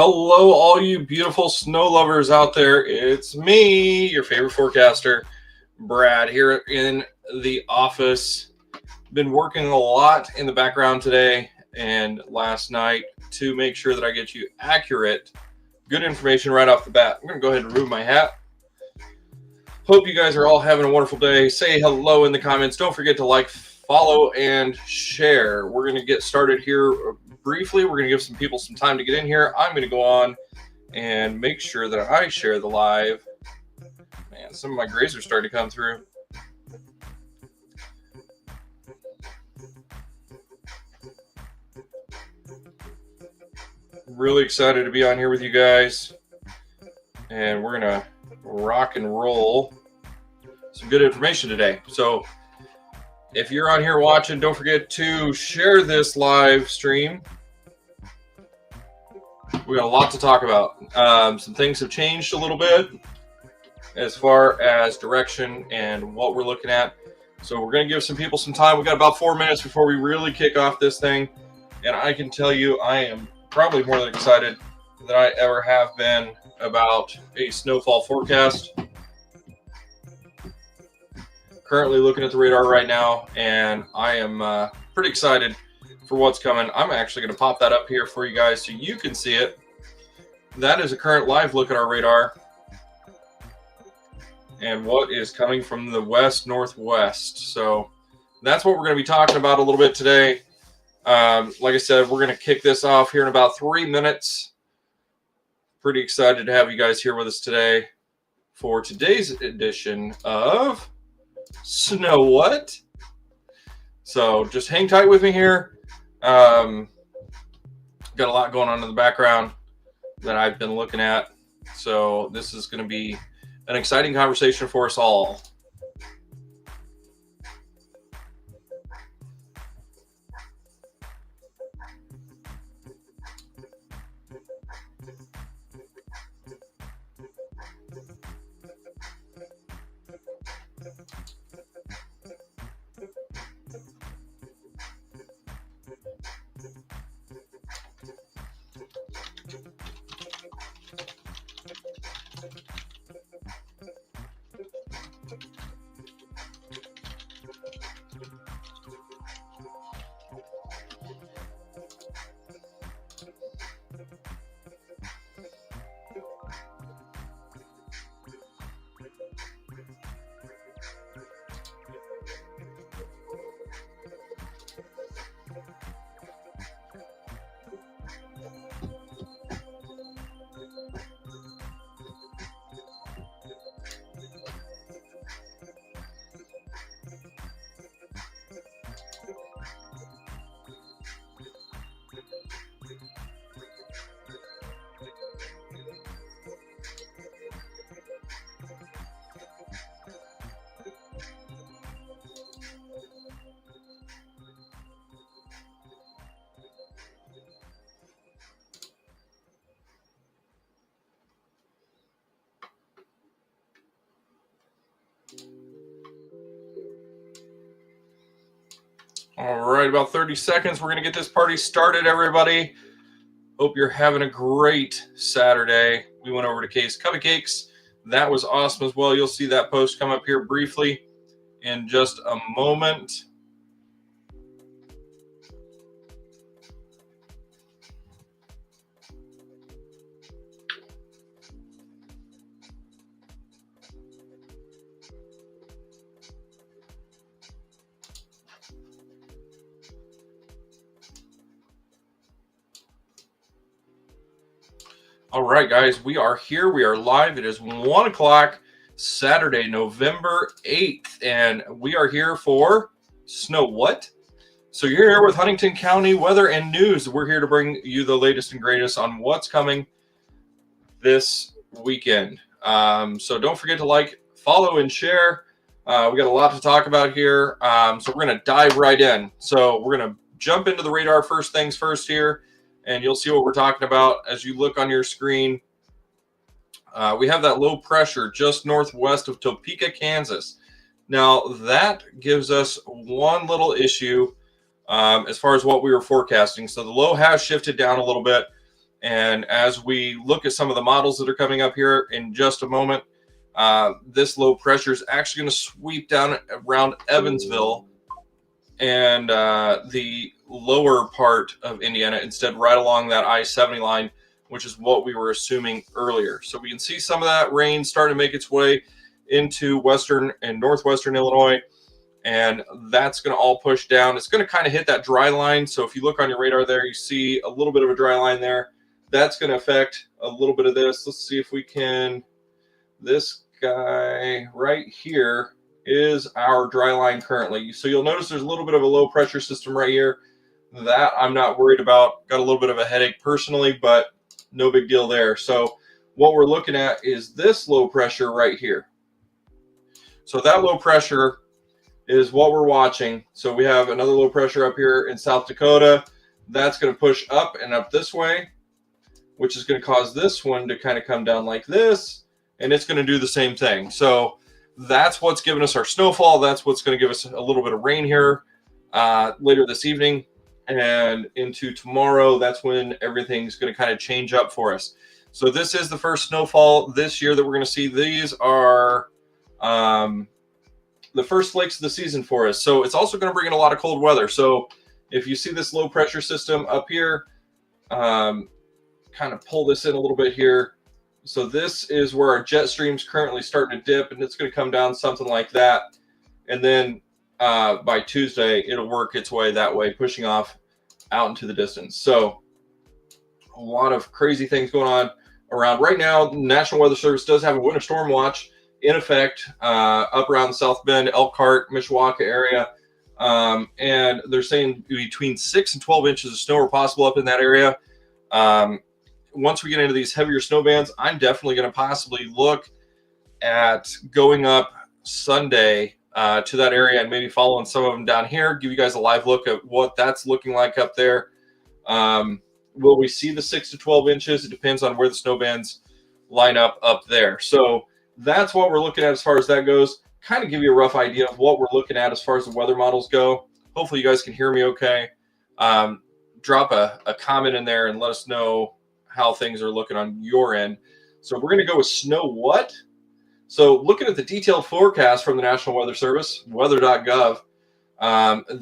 Hello, all you beautiful snow lovers out there. It's me, your favorite forecaster, Brad, here in the office. Been working a lot in the background today and last night to make sure that I get you accurate, good information right off the bat. I'm going to go ahead and remove my hat. Hope you guys are all having a wonderful day. Say hello in the comments. Don't forget to like, follow, and share. We're going to get started here briefly. We're going to give some people some time to get in here. I'm going to go on and make sure that I share the live. Man, some of my grays are starting to come through. Really excited to be on here with you guys. And we're going to rock and roll some good information today. So if you're on here watching, don't forget to share this live stream. We got a lot to talk about. Some things have changed a little bit as far as direction and what we're looking at. So we're going to give some people some time. We got about 4 minutes before we really kick off this thing. And I can tell you, I am probably more than excited than I ever have been about a snowfall forecast. Currently looking at the radar right now, and I am pretty excited for what's coming. I'm actually going to pop that up here for you guys so you can see it. That is a current live look at our radar and what is coming from the west northwest. So that's what we're going to be talking about a little bit today. Like I said, we're going to kick this off here in about 3 minutes. Pretty excited to have you guys here with us today for today's edition of Snow What? So just hang tight with me here. Got a lot going on in the background that I've been looking at. So this is going to be an exciting conversation for us all. All right, about 30 seconds. We're going to get this party started, everybody. Hope you're having a great Saturday. We went over to Case Cupcakes. That was awesome as well. You'll see that post come up here briefly in just a moment. All right, guys, we are here. We are live. It is 1 o'clock, Saturday, November 8th, and we are here for Snow What? So you're here with Huntington County Weather and News. We're here to bring you the latest and greatest on what's coming this weekend. So don't forget to like, follow, and share. We got a lot to talk about here, so we're going to dive right in. So we're going to jump into the radar first things first here. And you'll see what we're talking about as you look on your screen. We have that low pressure just northwest of Topeka, Kansas. Now, that gives us one little issue as far as what we were forecasting. So the low has shifted down a little bit. And as we look at some of the models that are coming up here in just a moment, this low pressure is actually going to sweep down around Evansville and the lower part of Indiana, instead right along that I-70 line, which is what we were assuming earlier. So we can see some of that rain starting to make its way into western and northwestern Illinois, and that's going to all push down. It's going to kind of hit that dry line. So if you look on your radar there, you see a little bit of a dry line there. That's going to affect a little bit of this. Let's see if we can, this guy right here is our dry line currently. So you'll notice there's a little bit of a low pressure system right here. That I'm not worried about. Got a little bit of a headache personally, but no big deal there. So what we're looking at is this low pressure right here. So that low pressure is what we're watching. So we have another low pressure up here in South Dakota. That's going to push up and up this way, which is going to cause this one to kind of come down like this, and it's going to do the same thing. So that's what's giving us our snowfall. That's what's going to give us a little bit of rain here later this evening and into tomorrow. That's when everything's going to kind of change up for us. So this is the first snowfall this year that we're going to see. These are the first flakes of the season for us. So it's also going to bring in a lot of cold weather. So if you see this low pressure system up here, kind of pull this in a little bit here. So this is where our jet stream's currently starting to dip, and it's going to come down something like that. And then by Tuesday, it'll work its way that way, pushing off out into the distance. So a lot of crazy things going on around right now. The National Weather Service does have a winter storm watch in effect up around South Bend, Elkhart, Mishawaka area. And they're saying between 6 and 12 inches of snow are possible up in that area. Once we get into these heavier snow bands, I'm definitely going to possibly look at going up Sunday to that area and maybe following some of them down here, give you guys a live look at what that's looking like up there. Will we see the 6 to 12 inches? It depends on where the snow bands line up there. So that's what we're looking at as far as that goes. Kind of give you a rough idea of what we're looking at as far as the weather models go. Hopefully you guys can hear me okay. Drop a comment in there and let us know how things are looking on your end. So we're going to go with snow what? So looking at the detailed forecast from the National Weather Service, weather.gov,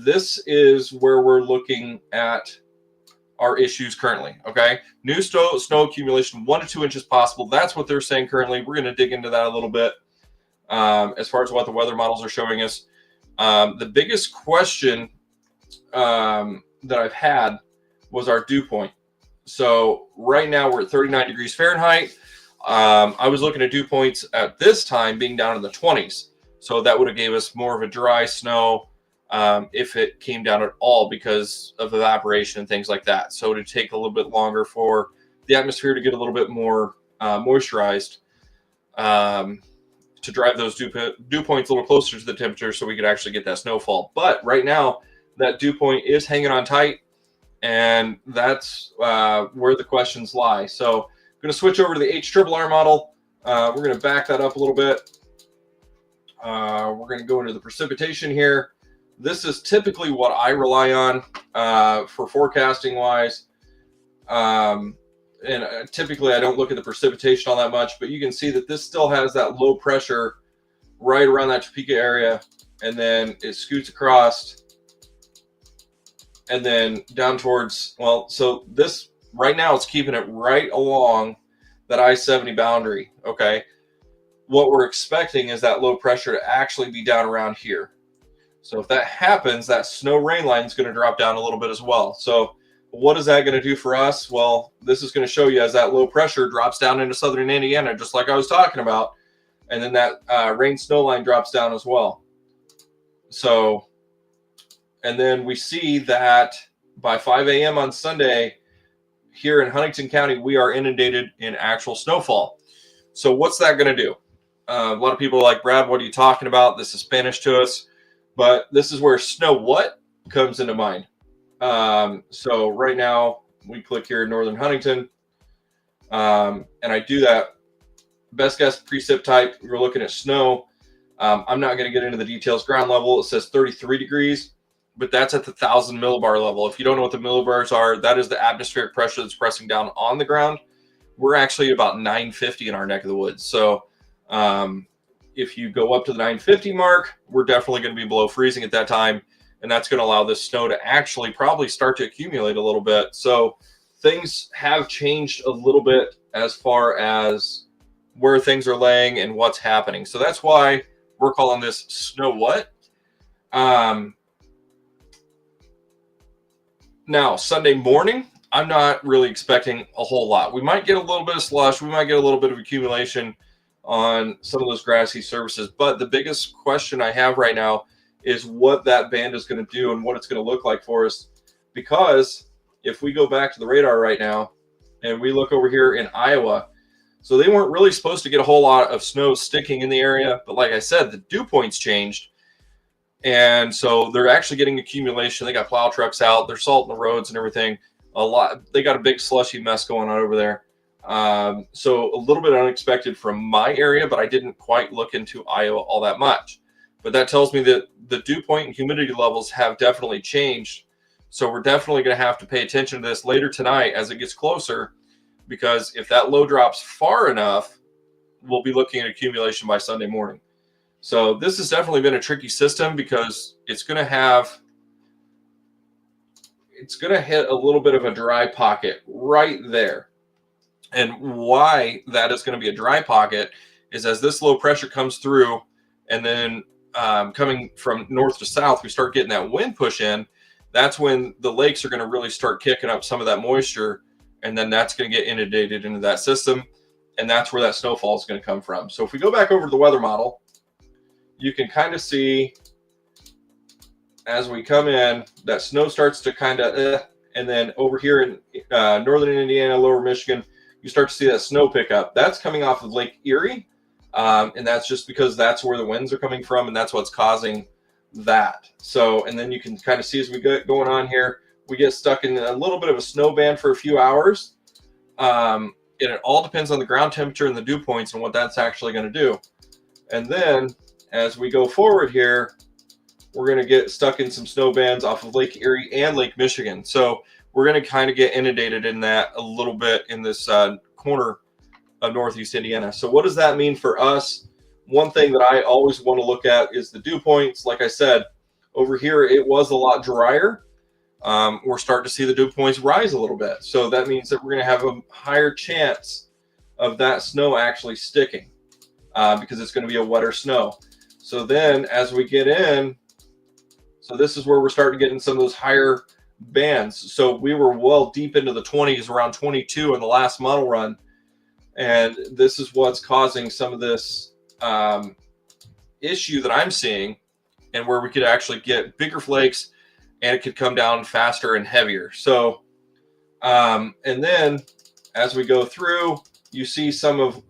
this is where we're looking at our issues currently. Okay, new snow accumulation 1 to 2 inches possible. That's what they're saying currently. We're going to dig into that a little bit as far as what the weather models are showing us. The biggest question that I've had was our dew point. So right now we're at 39 degrees Fahrenheit. I was looking at dew points at this time being down in the 20s. So that would have gave us more of a dry snow if it came down at all because of evaporation and things like that. So it would take a little bit longer for the atmosphere to get a little bit more moisturized to drive those dew points a little closer to the temperature so we could actually get that snowfall. But right now that dew point is hanging on tight, and that's where the questions lie. So I'm going to switch over to the HRRR model. We're going to back that up a little bit. We're going to go into the precipitation here. This is typically what I rely on for forecasting wise. And typically I don't look at the precipitation all that much, but you can see that this still has that low pressure right around that Topeka area, and then it scoots across and then down towards, well, so this right now it's keeping it right along that I-70 boundary. Okay, what we're expecting is that low pressure to actually be down around here. So if that happens, that snow rain line is going to drop down a little bit as well. So what is that going to do for us? Well, this is going to show you as that low pressure drops down into southern Indiana, just like I was talking about, and then that rain snow line drops down as well. So, and then we see that by 5 a.m. on Sunday here in Huntington County, we are inundated in actual snowfall. So what's that going to do? A lot of people are like, Brad, what are you talking about? This is Spanish to us, but this is where snow what comes into mind. So right now we click here in Northern Huntington, and I do that best guess precip type. We're looking at snow. I'm not going to get into the details. Ground level, it says 33 degrees. but that's at the 1,000 millibar level. If you don't know what the millibars are, that is the atmospheric pressure that's pressing down on the ground. We're actually about 950 in our neck of the woods. So if you go up to the 950 mark, we're definitely going to be below freezing at that time. And that's going to allow this snow to actually probably start to accumulate a little bit. So things have changed a little bit as far as where things are laying and what's happening. So that's why we're calling this Snow What. Now, Sunday morning, I'm not really expecting a whole lot. We might get a little bit of slush. We might get a little bit of accumulation on some of those grassy surfaces. But the biggest question I have right now is what that band is going to do and what it's going to look like for us. Because if we go back to the radar right now and we look over here in Iowa, so they weren't really supposed to get a whole lot of snow sticking in the area. But like I said, the dew points changed. And so they're actually getting accumulation. They got plow trucks out. They're salting the roads and everything. A lot. They got a big slushy mess going on over there. So a little bit unexpected from my area, but I didn't quite look into Iowa all that much. But that tells me that the dew point and humidity levels have definitely changed. So we're definitely going to have to pay attention to this later tonight as it gets closer, because if that low drops far enough, we'll be looking at accumulation by Sunday morning. So this has definitely been a tricky system because it's going to hit a little bit of a dry pocket right there. And why that is going to be a dry pocket is as this low pressure comes through and then coming from north to south, we start getting that wind push in. That's when the lakes are going to really start kicking up some of that moisture. And then that's going to get inundated into that system. And that's where that snowfall is going to come from. So if we go back over to the weather model, you can kind of see as we come in, that snow starts to kind of, and then over here in northern Indiana, lower Michigan, you start to see that snow pick up. That's coming off of Lake Erie, and that's just because that's where the winds are coming from, and that's what's causing that. So, and then you can kind of see as we get going on here, we get stuck in a little bit of a snow band for a few hours, and it all depends on the ground temperature and the dew points and what that's actually going to do. And then as we go forward here, we're going to get stuck in some snow bands off of Lake Erie and Lake Michigan. So we're going to kind of get inundated in that a little bit in this corner of Northeast Indiana. So what does that mean for us? One thing that I always want to look at is the dew points. Like I said, over here, it was a lot drier. We're starting to see the dew points rise a little bit. So that means that we're going to have a higher chance of that snow actually sticking because it's going to be a wetter snow. So then as we get in, so this is where we're starting to get in some of those higher bands. So we were well deep into the 20s, around 22 in the last model run. And this is what's causing some of this issue that I'm seeing, and where we could actually get bigger flakes and it could come down faster and heavier. So, and then as we go through, you see some of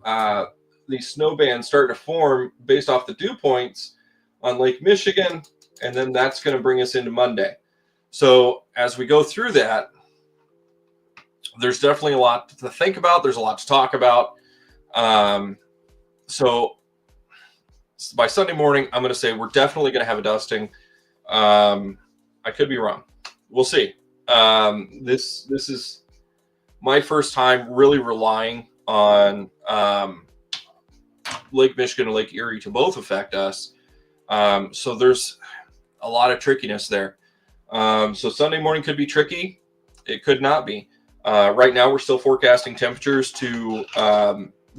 these snow bands starting to form based off the dew points on Lake Michigan, and then that's going to bring us into Monday. So as we go through that, there's definitely a lot to think about. There's a lot to talk about. So by Sunday morning, I'm going to say we're definitely going to have a dusting. I could be wrong. We'll see. This is my first time really relying on Lake Michigan and Lake Erie to both affect us. So there's a lot of trickiness there. So Sunday morning could be tricky. It could not be. Right now, we're still forecasting temperatures to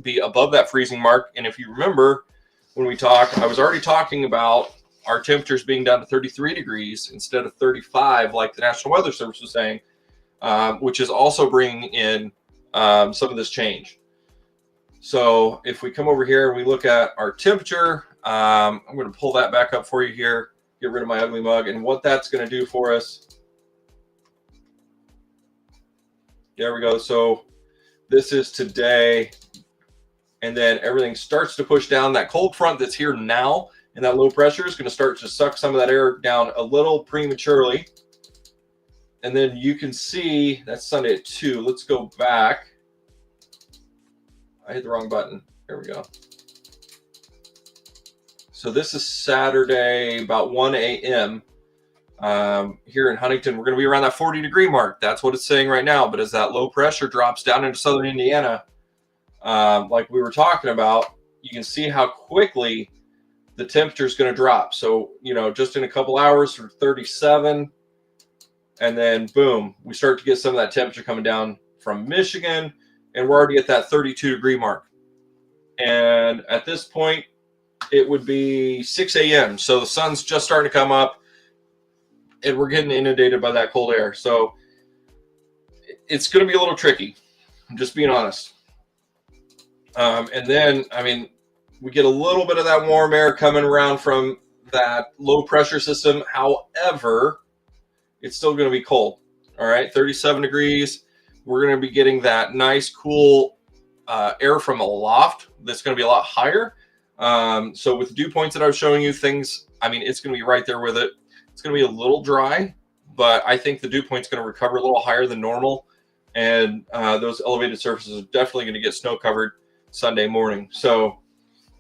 be above that freezing mark. And if you remember, when we talked, I was already talking about our temperatures being down to 33 degrees instead of 35, like the National Weather Service was saying, which is also bringing in some of this change. So if we come over here and we look at our temperature, I'm going to pull that back up for you here, get rid of my ugly mug, and what that's going to do for us. There we go. So this is today, and then everything starts to push down. That cold front that's here now and that low pressure is going to start to suck some of that air down a little prematurely. And then you can see that's Sunday at 2. Let's go back. I hit the wrong button. There we go. So this is Saturday about 1 a.m. Here in Huntington, we're going to be around that 40-degree mark. That's what it's saying right now. But as that low pressure drops down into southern Indiana, like we were talking about, you can see how quickly the temperature is going to drop. So, just in a couple hours for 37, and then boom, we start to get some of that temperature coming down from Michigan, and we're already at that 32-degree mark. And at this point, it would be 6 a.m. So the sun's just starting to come up, and we're getting inundated by that cold air. So it's going to be a little tricky. I'm just being honest. And then, we get a little bit of that warm air coming around from that low pressure system. However, it's still going to be cold. All right, 37 degrees. We're going to be getting that nice, cool air from aloft. That's going to be a lot higher. So with the dew points that I was showing you, things, it's going to be right there with it. It's going to be a little dry, but I think the dew point's going to recover a little higher than normal. And those elevated surfaces are definitely going to get snow covered Sunday morning. So,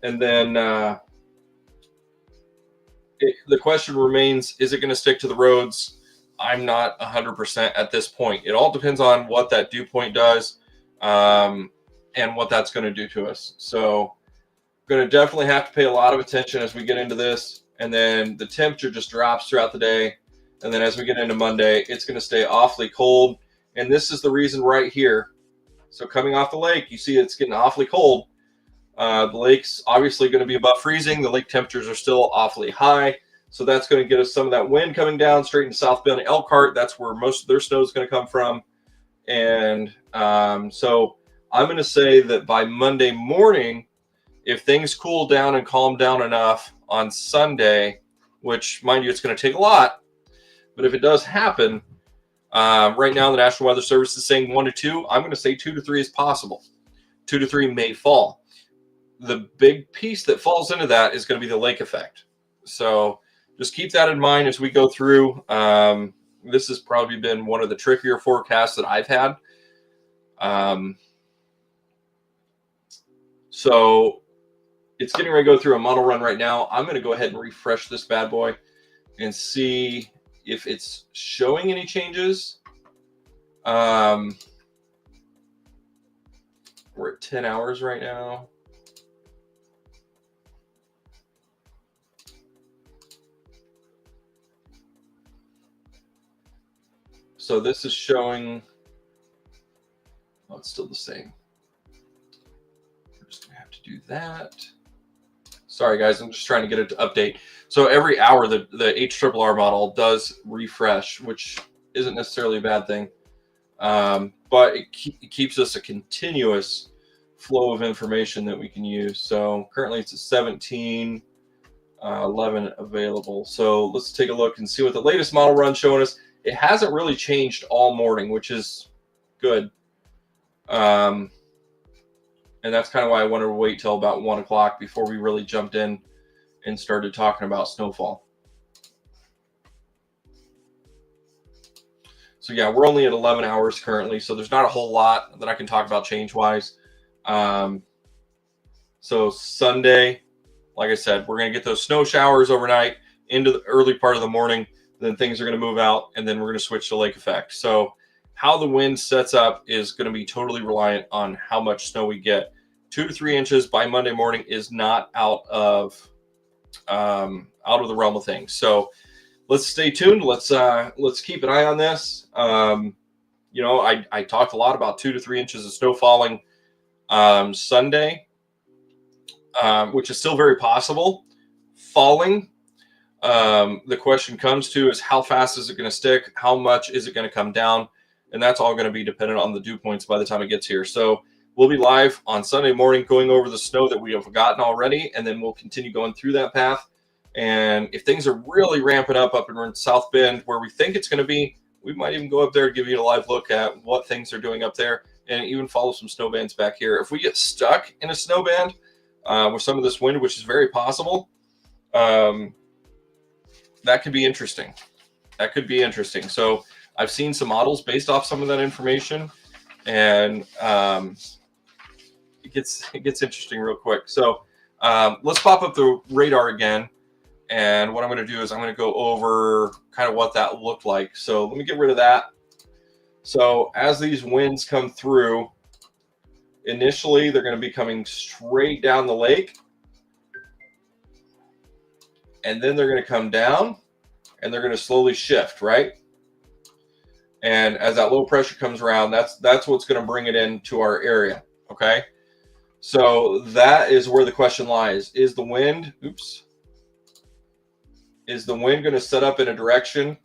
and then the question remains, is it going to stick to the roads? I'm not 100% at this point. It all depends on what that dew point does and what that's going to do to us. So going to definitely have to pay a lot of attention as we get into this. And then the temperature just drops throughout the day. And then as we get into Monday, it's going to stay awfully cold. And this is the reason right here. So coming off the lake, you see it's getting awfully cold. The lake's obviously going to be above freezing. The lake temperatures are still awfully high. So that's going to get us some of that wind coming down straight into South Bend and Elkhart. That's where most of their snow is going to come from. And so I'm going to say that by Monday morning, if things cool down and calm down enough on Sunday, which, mind you, it's going to take a lot, but if it does happen, right now the National Weather Service is saying 1 to 2. I'm going to say 2 to 3 is possible. 2 to 3 may fall. The big piece that falls into that is going to be the lake effect. So just keep that in mind as we go through. This has probably been one of the trickier forecasts that I've had. So it's getting ready to go through a model run right now. I'm going to go ahead and refresh this bad boy and see if it's showing any changes. We're at 10 hours right now. So this is showing, it's still the same. We're just gonna have to do that. Sorry guys, I'm just trying to get it to update. So every hour the HRRR model does refresh, which isn't necessarily a bad thing. But it keeps us a continuous flow of information that we can use. So currently it's a 17:11 available. So let's take a look and see what the latest model run's showing us. It hasn't really changed all morning, which is good. And that's kind of why I wanted to wait till about 1 o'clock before we really jumped in and started talking about snowfall. So yeah, we're only at 11 hours currently, so there's not a whole lot that I can talk about change-wise. So Sunday, like I said, we're going to get those snow showers overnight into the early part of the morning. Then things are going to move out, and then we're going to switch to lake effect. So how the wind sets up is going to be totally reliant on how much snow we get. 2 to 3 inches by Monday morning is not out of the realm of things. So let's stay tuned. Let's keep an eye on this. I talked a lot about 2 to 3 inches of snow falling Sunday, which is still very possible. Falling. The question comes to is how fast is it going to stick? How much is it going to come down? And that's all going to be dependent on the dew points by the time it gets here. So we'll be live on Sunday morning going over the snow that we have gotten already, and then we'll continue going through that path. And if things are really ramping up in South Bend where we think it's going to be, we might even go up there and give you a live look at what things are doing up there and even follow some snow bands back here. If we get stuck in a snow band with some of this wind, which is very possible, that could be interesting. That could be interesting. So I've seen some models based off some of that information, and it gets interesting real quick. So let's pop up the radar again. And what I'm going to do is I'm going to go over kind of what that looked like. So let me get rid of that. So as these winds come through, initially they're going to be coming straight down the lake. And then they're going to come down and they're going to slowly shift, right? And as that low pressure comes around, that's what's going to bring it into our area, okay? So that is where the question lies. Is the wind going to set up in a direction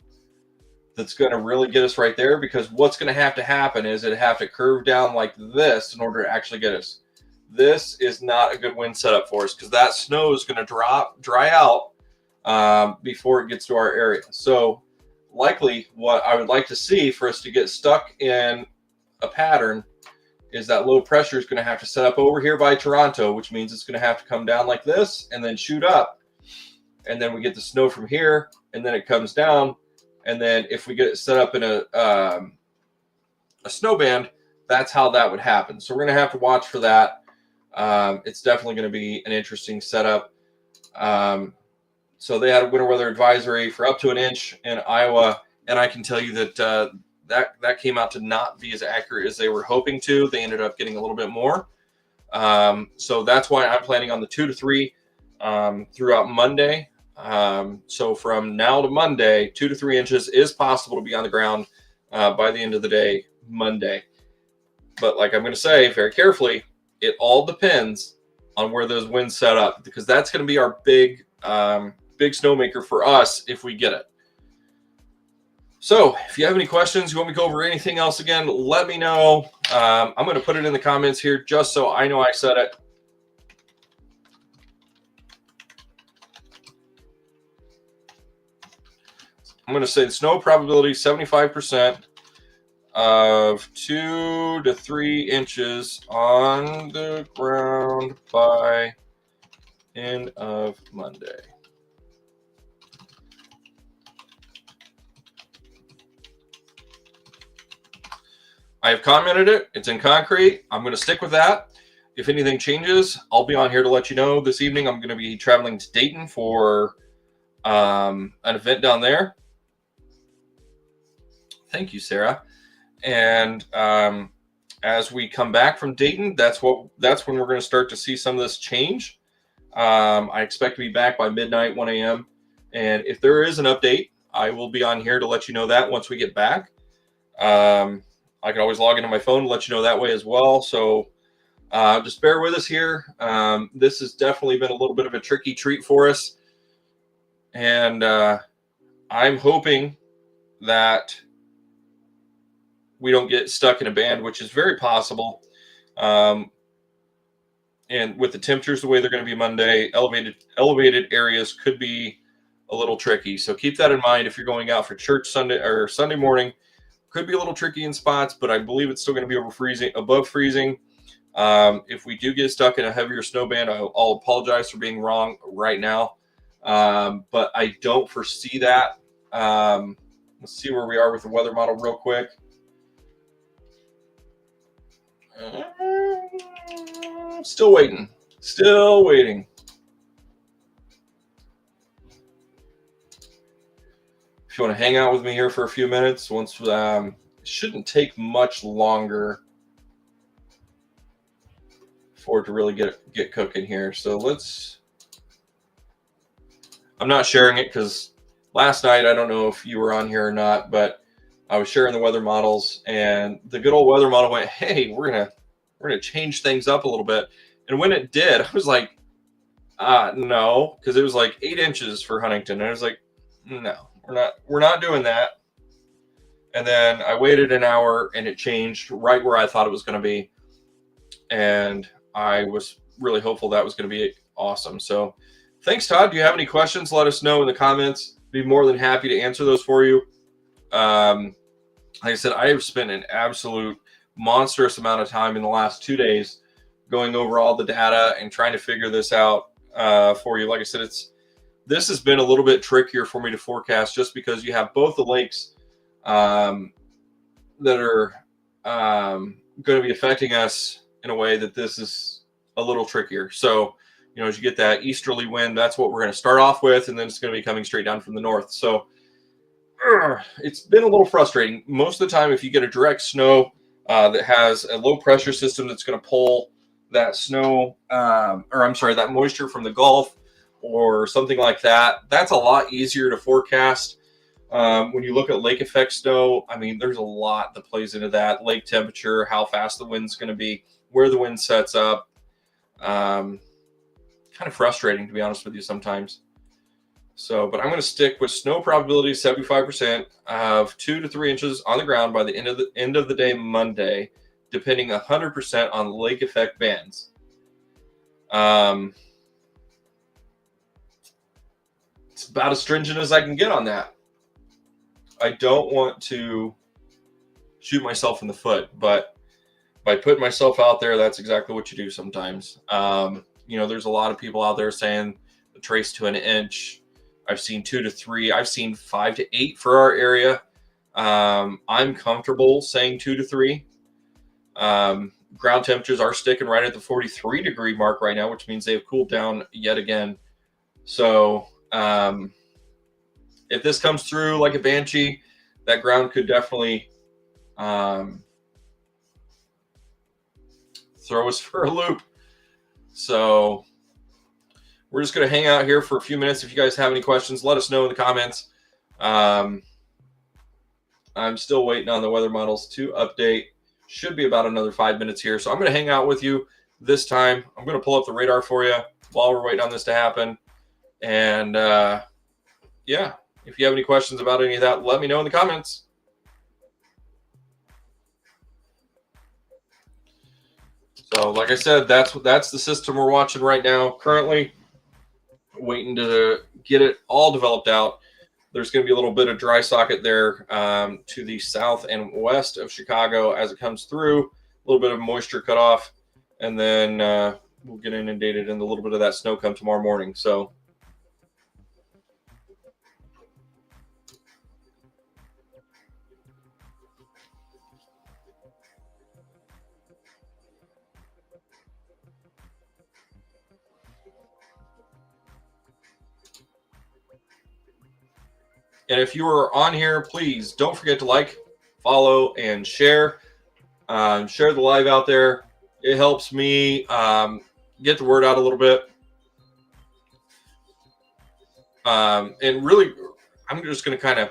that's going to really get us right there? Because what's going to happen is it'd have to curve down like this in order to actually get us. This is not a good wind setup for us because that snow is going to dry out before it gets to our area. So likely what I would like to see for us to get stuck in a pattern is that low pressure is going to have to set up over here by Toronto, which means it's going to have to come down like this and then shoot up. And then we get the snow from here and then it comes down. And then if we get it set up in a snow band, that's how that would happen. So we're going to have to watch for that. It's definitely going to be an interesting setup. So they had a winter weather advisory for up to an inch in Iowa, and I can tell you that that came out to not be as accurate as they were hoping to. They ended up getting a little bit more. So that's why I'm planning on the 2 to 3 throughout Monday. So from now to Monday, 2 to 3 inches is possible to be on the ground by the end of the day, Monday. But like I'm going to say very carefully, it all depends on where those winds set up, because that's going to be our big snowmaker for us if we get it. So if you have any questions, you want me to go over anything else again, let me know. I'm going to put it in the comments here just so I know I said it. I'm going to say the snow probability 75% of 2 to 3 inches on the ground by end of Monday. I have commented it. It's in concrete. I'm going to stick with that. If anything changes, I'll be on here to let you know. This evening, I'm going to be traveling to Dayton for an event down there. Thank you, Sarah. And as we come back from Dayton, that's when we're going to start to see some of this change. I expect to be back by midnight, 1 a.m. And if there is an update, I will be on here to let you know that once we get back. I can always log into my phone to let you know that way as well. So just bear with us here. This has definitely been a little bit of a tricky treat for us. And I'm hoping that we don't get stuck in a band, which is very possible. And with the temperatures the way they're going to be Monday, elevated areas could be a little tricky. So keep that in mind if you're going out for church Sunday morning. Could be a little tricky in spots, but I believe it's still going to be above freezing. If we do get stuck in a heavier snow band, I'll apologize for being wrong right now. But I don't foresee that. Let's see where we are with the weather model real quick. Still waiting. If you want to hang out with me here for a few minutes, it shouldn't take much longer for it to really get cooking here. So I'm not sharing it because last night, I don't know if you were on here or not, but I was sharing the weather models, and the good old weather model went, "Hey, we're gonna change things up a little bit." And when it did, I was like, no, because it was like 8 inches for Huntington, and I was like, no. We're not doing that. And then I waited an hour and it changed right where I thought it was going to be. And I was really hopeful that was going to be awesome. So thanks, Todd. Do you have any questions? Let us know in the comments. Be more than happy to answer those for you. Like I said, I have spent an absolute monstrous amount of time in the last 2 days going over all the data and trying to figure this out for you. Like I said, this has been a little bit trickier for me to forecast just because you have both the lakes that are going to be affecting us in a way that this is a little trickier. So as you get that easterly wind, that's what we're going to start off with, and then it's going to be coming straight down from the north. So it's been a little frustrating. Most of the time, if you get a direct snow that has a low pressure system that's going to pull that snow, that moisture from the Gulf or something like that, that's a lot easier to forecast. When you look at lake effect snow, I mean, there's a lot that plays into that. Lake temperature, how fast the wind's going to be, where the wind sets up. Kind of frustrating, to be honest with you, sometimes. So, but I'm going to stick with snow probability 75% of 2 to 3 inches on the ground by the end of the day Monday, depending 100% on lake effect bands. It's about as stringent as I can get on that. I don't want to shoot myself in the foot, but by putting myself out there, that's exactly what you do sometimes. There's a lot of people out there saying the trace to an inch. I've seen 2 to 3. I've seen 5 to 8 for our area. I'm comfortable saying 2 to 3. Ground temperatures are sticking right at the 43 degree mark right now, which means they've cooled down yet again. So if this comes through like a banshee, that ground could definitely throw us for a loop. So we're just going to hang out here for a few minutes. If you guys have any questions, let us know in the comments. I'm still waiting on the weather models to update. Should be about another 5 minutes here. So I'm going to hang out with you this time. I'm going to pull up the radar for you while we're waiting on this to happen. And yeah, if you have any questions about any of that, let me know in the comments. So like I said, that's the system we're watching right now. Currently waiting to get it all developed out. There's going to be a little bit of dry socket there to the south and west of Chicago as it comes through. A little bit of moisture cut off, and then we'll get inundated and a little bit of that snow come tomorrow morning. So and if you are on here, please don't forget to like, follow, and share. Share the live out there. It helps me get the word out a little bit. And really, I'm just going to kind of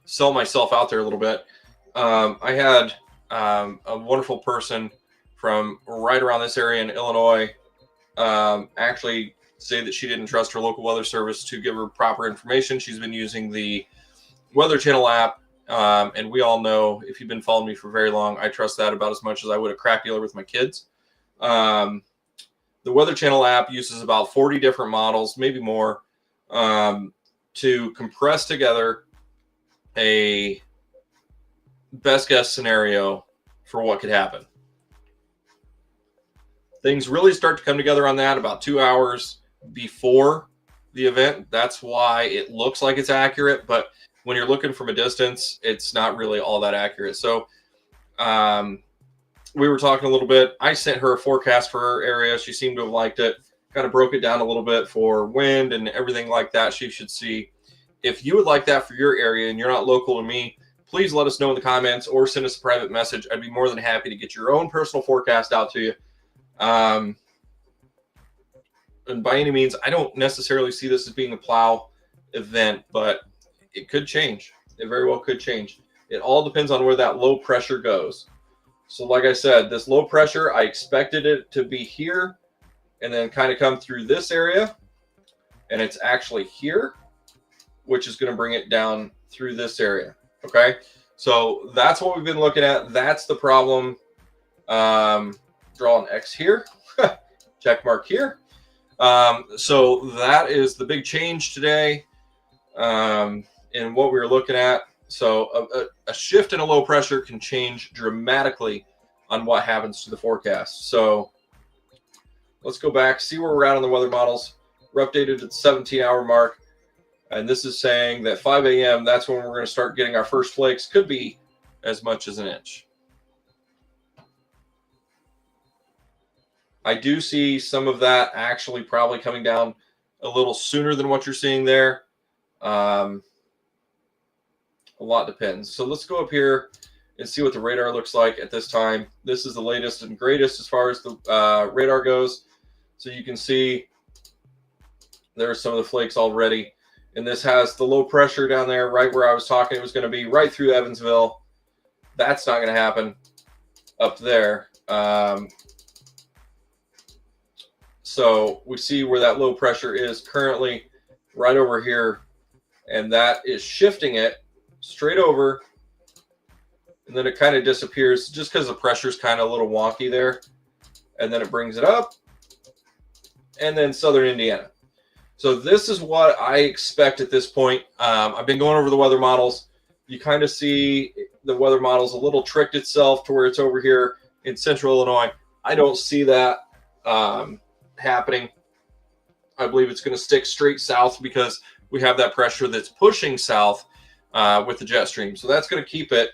sell myself out there a little bit. I had a wonderful person from right around this area in Illinois actually say that she didn't trust her local weather service to give her proper information. She's been using the Weather Channel app, and we all know, if you've been following me for very long, I trust that about as much as I would a crack dealer with my kids. The Weather Channel app uses about 40 different models, maybe more, to compress together a best guess scenario for what could happen. Things really start to come together on that about 2 hours before the event. That's why it looks like it's accurate, but when you're looking from a distance, it's not really all that accurate. So we were talking a little bit. I sent her a forecast for her area. She seemed to have liked it. Kind of broke it down a little bit for wind and everything like that. She should see. If you would like that for your area and you're not local to me, please let us know in the comments or send us a private message. I'd be more than happy to get your own personal forecast out to you. And by any means, I don't necessarily see this as being a plow event, but it could change. It very well could change. It all depends on where that low pressure goes. So like I said, this low pressure, I expected it to be here and then kind of come through this area. And it's actually here, which is going to bring it down through this area. Okay. So that's what we've been looking at. That's the problem. Draw an X here, check mark here. So that is the big change today in what we were looking at. So a shift in a low pressure can change dramatically on what happens to the forecast. So let's go back, see where we're at on the weather models. We're updated at the 17-hour mark. And this is saying that 5 a.m., that's when we're going to start getting our first flakes. Could be as much as an inch. I do see some of that actually probably coming down a little sooner than what you're seeing there. A lot depends. So let's go up here and see what the radar looks like at this time. This is the latest and greatest as far as the radar goes. So you can see there's some of the flakes already. And this has the low pressure down there right where I was talking it was going to be, right through Evansville. That's not going to happen up there. So we see where that low pressure is currently right over here. And that is shifting it straight over. And then it kind of disappears just because the pressure is kind of a little wonky there. And then it brings it up. And then southern Indiana. So this is what I expect at this point. I've been going over the weather models. You kind of see the weather models a little tricked itself to where it's over here in central Illinois. I don't see that happening. I believe it's going to stick straight south because we have that pressure that's pushing south with the jet stream. So that's going to keep it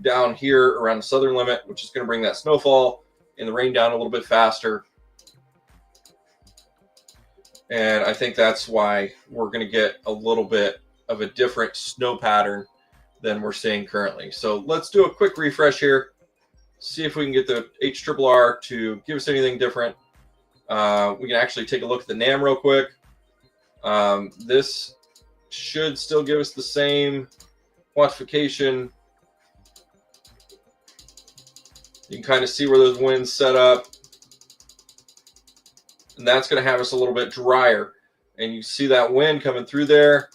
down here around the southern limit, which is going to bring that snowfall and the rain down a little bit faster. And I think that's why we're going to get a little bit of a different snow pattern than we're seeing currently. So let's do a quick refresh here. See if we can get the HRRR to give us anything different. We can actually take a look at the NAM real quick. This should still give us the same quantification. You can kind of see where those winds set up. And that's going to have us a little bit drier. And you see that wind coming through there.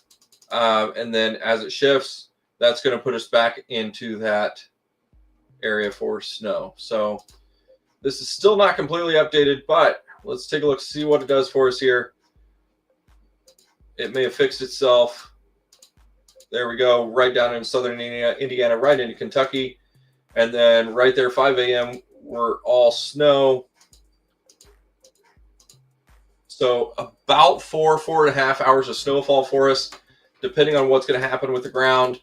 And then as it shifts, that's going to put us back into that area for snow. So this is still not completely updated, but let's take a look, see what it does for us here. It may have fixed itself. There we go, right down in southern Indiana, right into Kentucky. And then right there, 5 a.m., we're all snow. So about 4.5 hours of snowfall for us, depending on what's going to happen with the ground.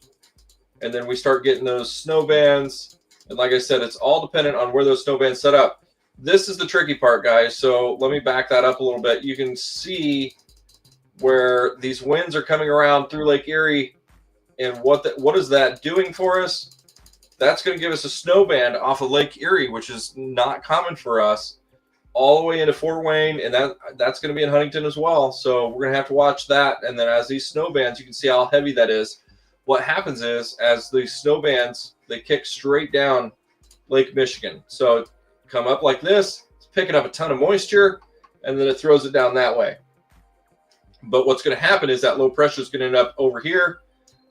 And then we start getting those snow bands. And like I said, it's all dependent on where those snow bands set up. This is the tricky part, guys. So let me back that up a little bit. You can see where these winds are coming around through Lake Erie. And what is that doing for us? That's going to give us a snow band off of Lake Erie, which is not common for us, all the way into Fort Wayne, and that's going to be in Huntington as well. So we're going to have to watch that. And then as these snow bands, you can see how heavy that is. What happens is, as these snow bands, they kick straight down Lake Michigan. So come up like this, it's picking up a ton of moisture, and then it throws it down that way. But what's going to happen is that low pressure is going to end up over here,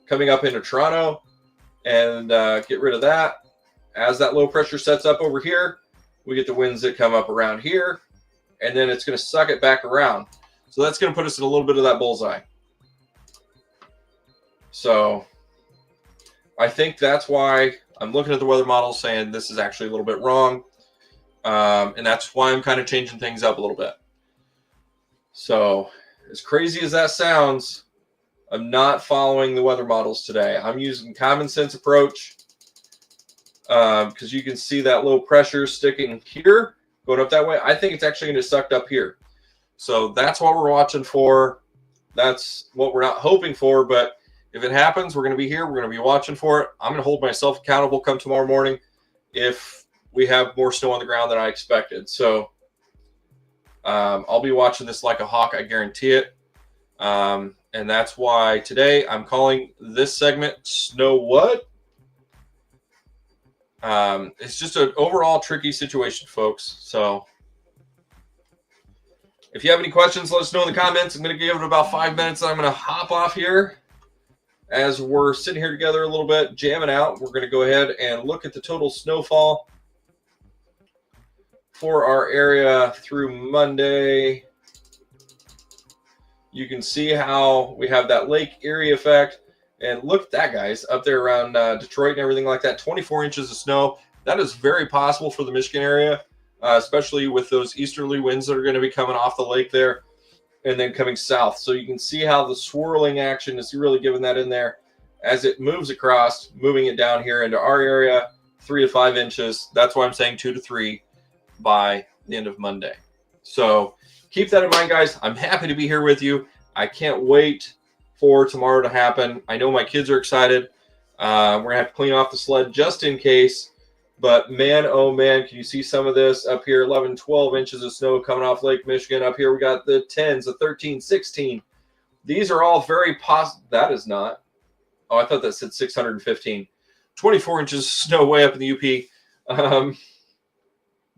coming up into Toronto, and get rid of that. As that low pressure sets up over here, we get the winds that come up around here, and then it's going to suck it back around. So that's going to put us in a little bit of that bullseye. So I think that's why I'm looking at the weather model saying this is actually a little bit wrong. And that's why I'm kind of changing things up a little bit. So as crazy as that sounds, I'm not following the weather models today. I'm using common sense approach. Because you can see that low pressure sticking here, going up that way. I think it's actually going to get sucked up here. So that's what we're watching for. That's what we're not hoping for. But if it happens, we're going to be here. We're going to be watching for it. I'm going to hold myself accountable come tomorrow morning if we have more snow on the ground than I expected. So I'll be watching this like a hawk. I guarantee it. And that's why today I'm calling this segment Snow What? It's just an overall tricky situation, folks. So if you have any questions, let us know in the comments. I'm going to give it about 5 minutes. I'm going to hop off here as we're sitting here together a little bit, jamming out. We're going to go ahead and look at the total snowfall for our area through Monday. You can see how we have that Lake Erie effect. And look at that, guys, up there around Detroit and everything like that, 24 inches of snow. That is very possible for the Michigan area, especially with those easterly winds that are going to be coming off the lake there and then coming south. So you can see how the swirling action is really giving that in there as it moves across, moving it down here into our area, 3 to 5 inches. That's why I'm saying 2 to 3 by the end of Monday. So keep that in mind, guys. I'm happy to be here with you. I can't wait for tomorrow to happen. I know my kids are excited. We're going to have to clean off the sled just in case. But man, oh man, can you see some of this up here? 11, 12 inches of snow coming off Lake Michigan. Up here we got the 10s, the 13, 16. These are all very possible. That is not. Oh, I thought that said 615. 24 inches of snow way up in the UP.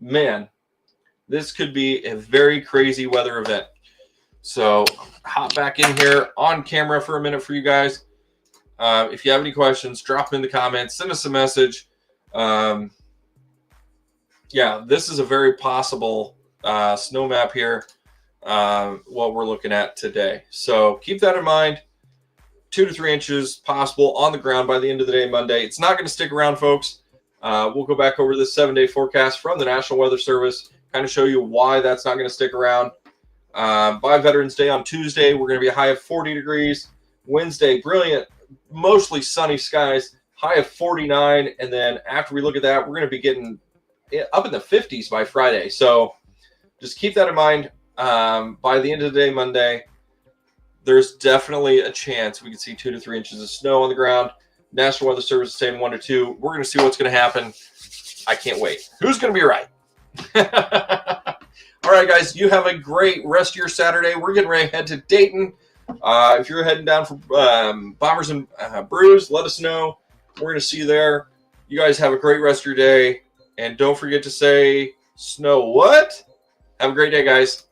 Man, this could be a very crazy weather event. So hop back in here on camera for a minute for you guys. If you have any questions, drop them in the comments. Send us a message. Yeah, this is a very possible snow map here, what we're looking at today. So keep that in mind. 2 to 3 inches possible on the ground by the end of the day Monday. It's not going to stick around, folks. We'll go back over this 7-day forecast from the National Weather Service, kind of show you why that's not going to stick around. By Veterans Day on Tuesday, we're going to be a high of 40 degrees. Wednesday, brilliant, mostly sunny skies, high of 49. And then after we look at that, we're going to be getting up in the 50s by Friday. So just keep that in mind. By the end of the day Monday, there's definitely a chance we could see 2 to 3 inches of snow on the ground. National Weather Service is saying 1 to 2. We're going to see what's going to happen. I can't wait. Who's going to be right? All right, guys, you have a great rest of your Saturday. We're getting ready to head to Dayton. If you're heading down for Bombers and Brews, let us know. We're going to see you there. You guys have a great rest of your day. And don't forget to say, snow what? Have a great day, guys.